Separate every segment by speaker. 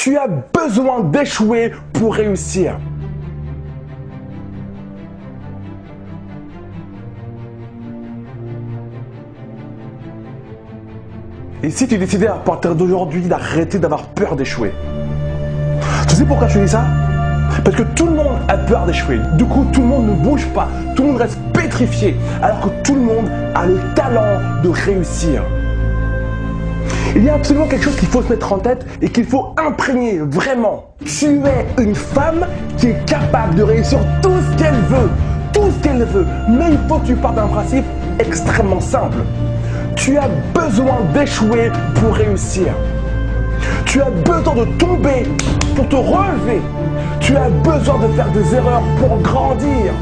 Speaker 1: Tu as besoin d'échouer pour réussir. Et si tu décidais à partir d'aujourd'hui d'arrêter d'avoir peur d'échouer? Tu sais pourquoi je te dis ça? Parce que tout le monde a peur d'échouer. Du coup, tout le monde ne bouge pas. Tout le monde reste pétrifié. Alors que tout le monde a le talent de réussir. Il y a absolument quelque chose qu'il faut se mettre en tête et qu'il faut imprégner vraiment. Tu es une femme qui est capable de réussir tout ce qu'elle veut. Tout ce qu'elle veut. Mais il faut que tu partes d'un principe extrêmement simple. Tu as besoin d'échouer pour réussir. Tu as besoin de tomber pour te relever. Tu as besoin de faire des erreurs pour grandir.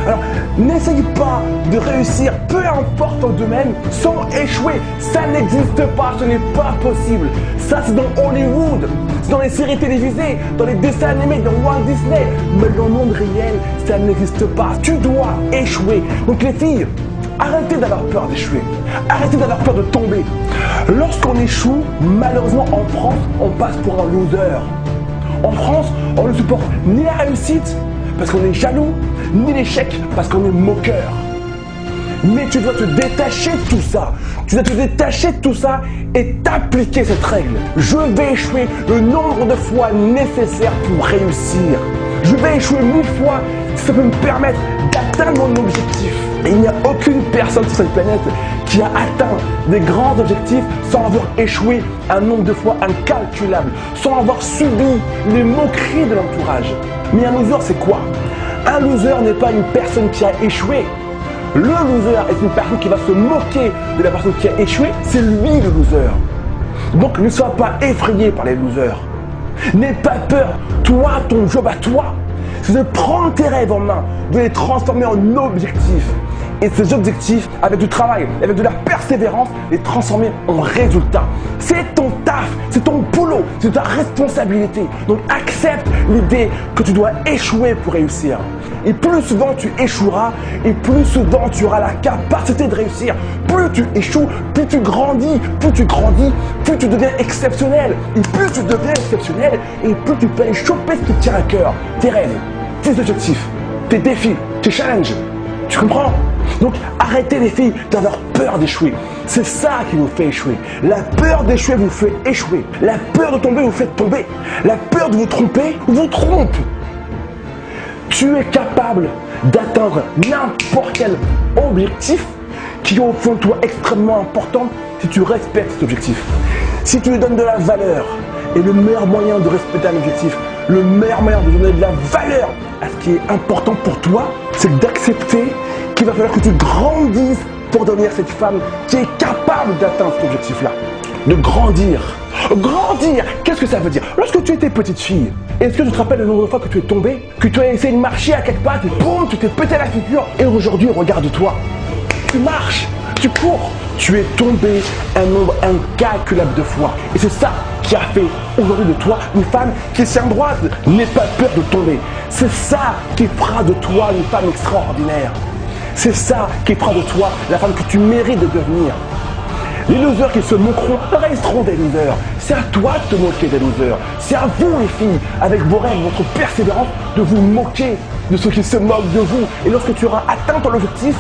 Speaker 1: Alors, n'essaye pas de réussir, peu importe ton domaine, sans échouer. Ça n'existe pas, ce n'est pas possible. Ça, c'est dans Hollywood, c'est dans les séries télévisées, dans les dessins animés, dans Walt Disney. Mais dans le monde réel, ça n'existe pas. Tu dois échouer. Donc les filles, arrêtez d'avoir peur d'échouer. Arrêtez d'avoir peur de tomber. Lorsqu'on échoue, malheureusement en France, on passe pour un loser. En France, on ne supporte ni la réussite parce qu'on est jaloux, ni l'échec parce qu'on est moqueur. Mais tu dois te détacher de tout ça. Tu dois te détacher de tout ça et t'appliquer cette règle. Je vais échouer le nombre de fois nécessaire pour réussir. Je vais échouer 1000 fois si ça peut me permettre d'atteindre mon objectif. Et il n'y a aucune personne sur cette planète qui a atteint des grands objectifs sans avoir échoué un nombre de fois incalculable, sans avoir subi les moqueries de l'entourage. Mais un loser, c'est quoi? Un loser n'est pas une personne qui a échoué. Le loser est une personne qui va se moquer de la personne qui a échoué. C'est lui le loser. Donc ne sois pas effrayé par les losers. N'aie pas peur. Toi, ton job à toi, c'est de prendre tes rêves en main, de les transformer en objectifs. Et ces objectifs, avec du travail, avec de la persévérance, les transformer en résultats. C'est ton taf, c'est ton boulot, c'est ta responsabilité. Donc accepte l'idée que tu dois échouer pour réussir. Et plus souvent tu échoueras, et plus souvent tu auras la capacité de réussir. Plus tu échoues, plus tu grandis, plus tu deviens exceptionnel. Et plus tu deviens exceptionnel, et plus tu peux aller choper ce qui te tient à cœur. Tes rêves, tes objectifs, tes défis, tes challenges. Tu comprends? Donc arrêtez les filles d'avoir peur d'échouer. C'est ça qui vous fait échouer. La peur d'échouer vous fait échouer. La peur de tomber vous fait tomber. La peur de vous tromper vous trompe. Tu es capable d'atteindre n'importe quel objectif qui est au fond de toi extrêmement important si tu respectes cet objectif. Si tu lui donnes de la valeur. Et le meilleur moyen de respecter un objectif, le meilleur moyen de donner de la valeur à ce qui est important pour toi, c'est d'accepter qu'il va falloir que tu grandisses pour devenir cette femme qui est capable d'atteindre cet objectif-là. De grandir. Grandir, qu'est-ce que ça veut dire? Lorsque tu étais petite fille, est-ce que tu te rappelles le nombre de fois que tu es tombée? Que tu as essayé de marcher à quatre pattes et boum, tu t'es pété la figure. Et aujourd'hui, regarde-toi. Tu marches, tu cours. Tu es tombé un nombre incalculable de fois. Et c'est ça qui a fait aujourd'hui de toi une femme qui tient droite. N'aie pas peur de tomber. C'est ça qui fera de toi une femme extraordinaire. C'est ça qui fera de toi la femme que tu mérites de devenir. Les losers qui se moqueront resteront des losers. C'est à toi de te moquer des losers. C'est à vous les filles, avec vos rêves, votre persévérance, de vous moquer de ceux qui se moquent de vous. Et lorsque tu auras atteint ton objectif,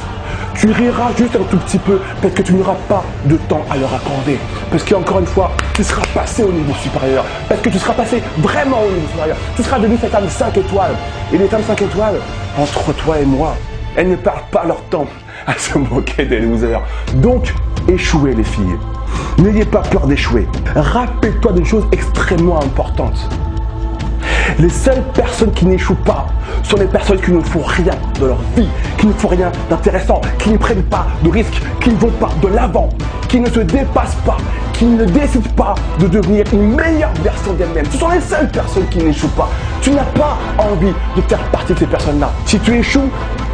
Speaker 1: tu riras juste un tout petit peu parce que tu n'auras pas de temps à leur accorder. Parce qu'encore une fois, tu seras passé au niveau supérieur. Parce que tu seras passé vraiment au niveau supérieur. Tu seras devenu cette femme 5 étoiles. Et les femmes 5 étoiles, entre toi et moi, elles ne perdent pas leur temps à se moquer des losers. Donc, échouez les filles. N'ayez pas peur d'échouer. Rappelle-toi d'une chose extrêmement importante. Les seules personnes qui n'échouent pas sont les personnes qui ne font rien de leur vie, qui ne font rien d'intéressant, qui ne prennent pas de risques, qui ne vont pas de l'avant, qui ne se dépassent pas, qui ne décident pas de devenir une meilleure version d'elles-mêmes. Ce sont les seules personnes qui n'échouent pas. Tu n'as pas envie de faire partie de ces personnes-là. Si tu échoues,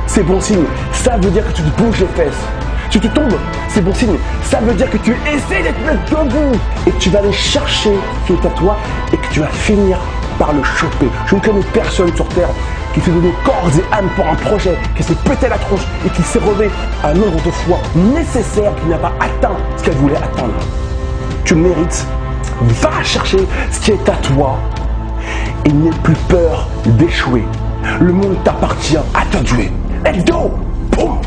Speaker 1: c'est bon signe. Ça veut dire que tu te bouges les fesses. Si tu tombes, c'est bon signe. Ça veut dire que tu essaies d'être mettre debout et que tu vas aller chercher ce qui est à toi et que tu vas finir par le choper. Je ne connais personne sur Terre qui s'est donné corps et âme pour un projet, qui s'est pété la tronche et qui s'est relevé un nombre de fois nécessaire, qui n'a pas atteint ce qu'elle voulait atteindre. Tu mérites, va chercher ce qui est à toi et n'aie plus peur d'échouer. Le monde t'appartient, à toi de jouer. Let's go! Boum!